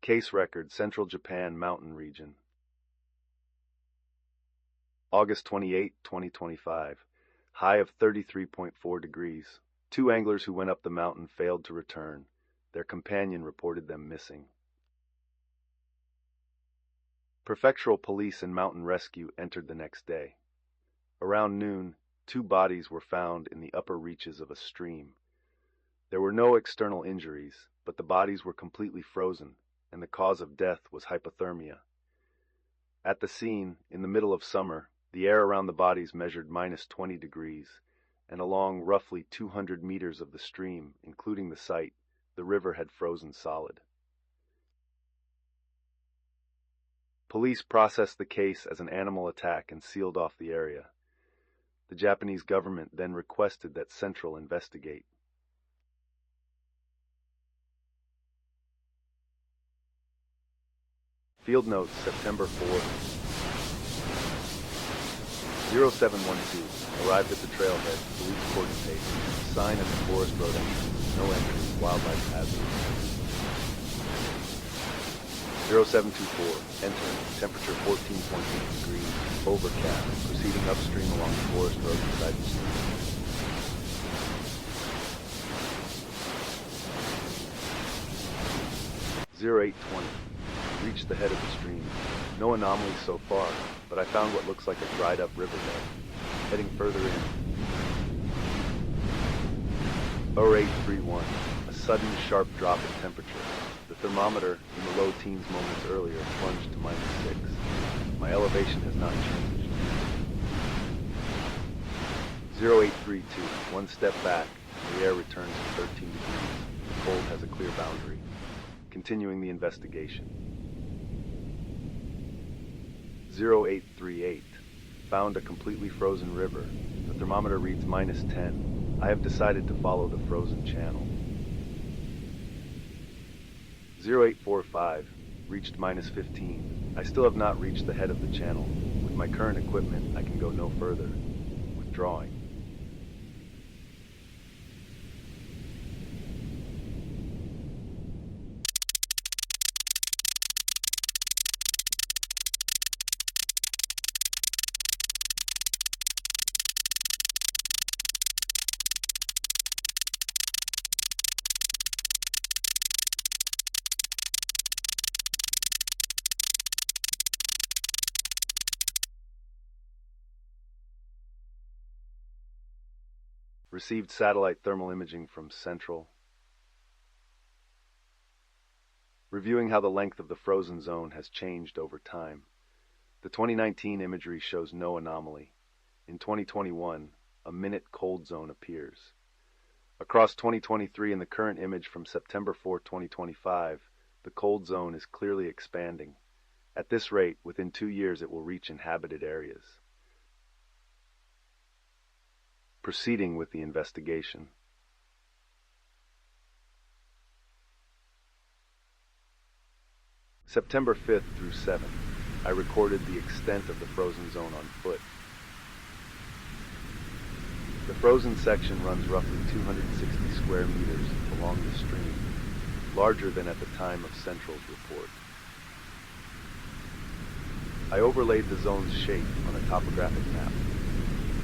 Case record, Central Japan Mountain Region. August 28, 2025. High of 33.4 degrees. 2 anglers who went up the mountain failed to return. Their companion reported them missing. Prefectural police and mountain rescue entered the next day. Around noon, 2 bodies were found in the upper reaches of a stream. There were no external injuries, but the bodies were completely frozen, and the cause of death was hypothermia. At the scene, in the middle of summer, the air around the bodies measured -20 degrees, and along roughly 200 meters of the stream, including the site, the river had frozen solid. Police processed the case as an animal attack and sealed off the area. The Japanese government then requested that Central investigate. Field notes, September 4th. 0712, arrived at the trailhead, police cordon tape, sign at the forest road entrance, no entrance, wildlife hazard. 0724, entering, temperature 14.8 degrees, overcast, proceeding upstream along the forest road beside the stream. (0820). Reached the head of the stream. No anomalies so far, but I found what looks like a dried-up riverbed. Heading further in. 0831. A sudden, sharp drop in temperature. The thermometer, in the low teens moments earlier, plunged to -6. My elevation has not changed. 0832. One step back, and the air returns to 13 degrees. The cold has a clear boundary. Continuing the investigation. 0838. Found a completely frozen river. The thermometer reads -10. I have decided to follow the frozen channel. 0845. Reached -15. I still have not reached the head of the channel. With my current equipment, I can go no further. Withdrawing. Received satellite thermal imaging from Central. Reviewing how the length of the frozen zone has changed over time. The 2019 imagery shows no anomaly. In 2021, a minute cold zone appears. Across 2023 and the current image from September 4, 2025, the cold zone is clearly expanding. At this rate, within 2 years it will reach inhabited areas. Proceeding with the investigation. September 5th through 7th, I recorded the extent of the frozen zone on foot. The frozen section runs roughly 260 square meters along the stream, larger than at the time of Central's report. I overlaid the zone's shape on a topographic map.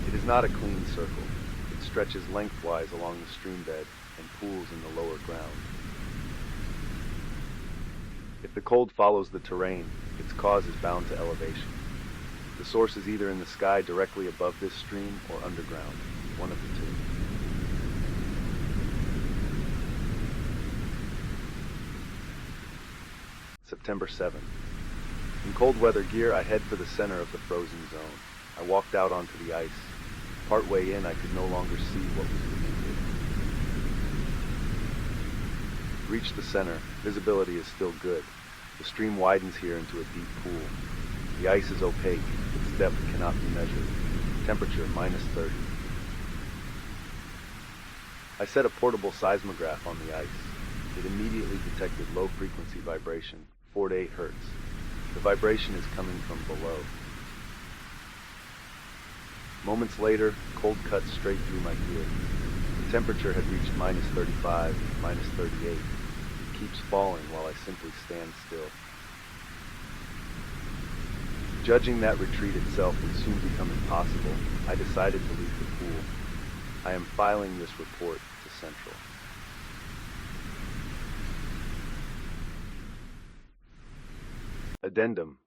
It is not a clean circle. It stretches lengthwise along the stream bed and pools in the lower ground. If the cold follows the terrain, its cause is bound to elevation. The source is either in the sky directly above this stream or underground, one of the two. September 7th. In cold weather gear, I head for the center of the frozen zone. I walked out onto the ice. Partway in, I could no longer see what was beneath it. Reach the center. Visibility is still good. The stream widens here into a deep pool. The ice is opaque. Its depth cannot be measured. Temperature -30. I set a portable seismograph on the ice. It immediately detected low-frequency vibration, 4 to 8 hertz. The vibration is coming from below. Moments later, cold cut straight through my gear. The temperature had reached -35, -38. keeps falling while I simply stand still. Judging that retreat itself would soon become impossible, I decided to leave the pool. I am filing this report to Central. Addendum.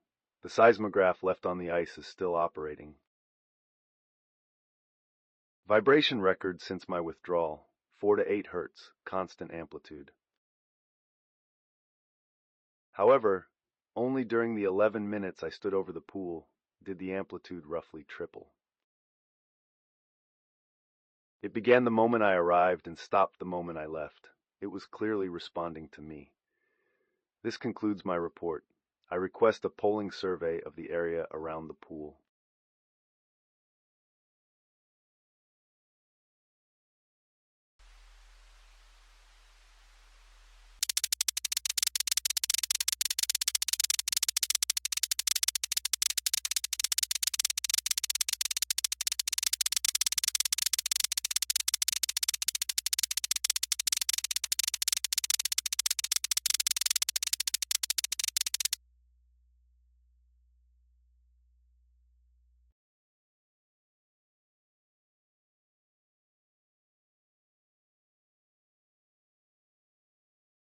The seismograph left on the ice is still operating. Vibration record since my withdrawal, 4 to 8 Hz, constant amplitude. However, only during the 11 minutes I stood over the pool did the amplitude roughly triple. It began the moment I arrived and stopped the moment I left. It was clearly responding to me. This concludes my report. I request a polling survey of the area around the pool.